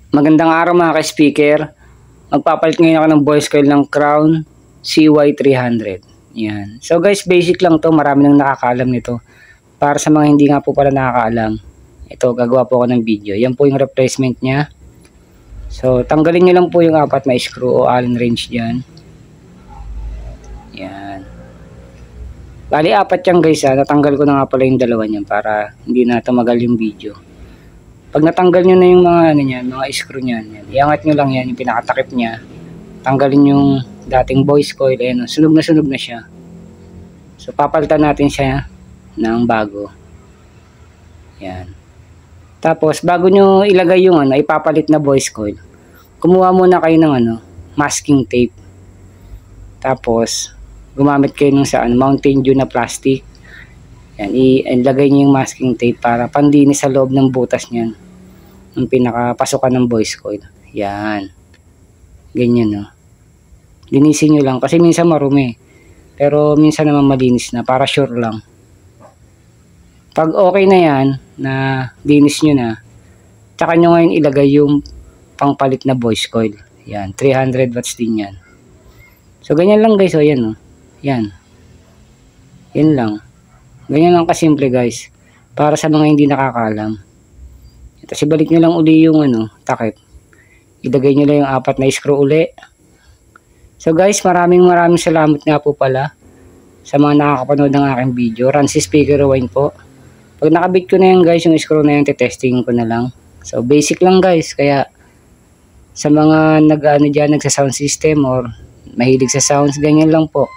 Magandang araw mga ka-speaker. Magpapalit ngayon ako ng voice coil ng Crown CY300. Yan. So guys, basic lang to. Marami nang nakakaalam nito. Para sa mga hindi nga po pala nakakaalam, ito, gagawa po ako ng video. Yan po yung replacement niya. So, tanggalin nyo lang po yung apat na screw o Allen wrench dyan. Yan. Bali, apat yan guys ha. Natanggal ko na nga pala yung dalawa niyan para hindi na tumagal yung video. Pag natanggal nyo na yung mga ano niyan, mga screw niyan, iangat nyo lang yan, yung pinakatakip niya. Tanggalin yung dating voice coil, ayan, sunog na siya. So papalitan natin siya ng bago. Yan. Tapos bago nyo ilagay yung ano, ipapalit na voice coil, kumuha muna kayo ng ano, masking tape. Tapos gumamit kayo ng Mountain Dew na plastic. Yan, ilagay niyo yung masking tape para pandinis sa loob ng butas niyan. Yung pinakapasukan ng voice coil. Yan. Ganyan, no. Linisin nyo lang kasi minsan marumi. Pero minsan naman malinis na para sure lang. Pag okay na yan, na linis nyo na, tsaka nyo ngayon ilagay yung pangpalit na voice coil. Yan, 300 watts din yan. So, ganyan lang guys. O, yan, no. Yan. Yan lang. Ganyan lang kasimple guys. Para sa mga hindi nakakaalam. Tapos ibalik nyo lang uli yung ano, takip. Ilagay nyo lang yung apat na screw uli. So guys, maraming salamat nga po pala sa mga nakakapanood ng aking video. Rancy Speaker Rewind po. Pag nakabit ko na yan guys, yung screw na yan, testing ko na lang. So basic lang guys. Kaya sa mga nag-ano dyan, nagsa-sound system or mahilig sa sounds, ganyan lang po.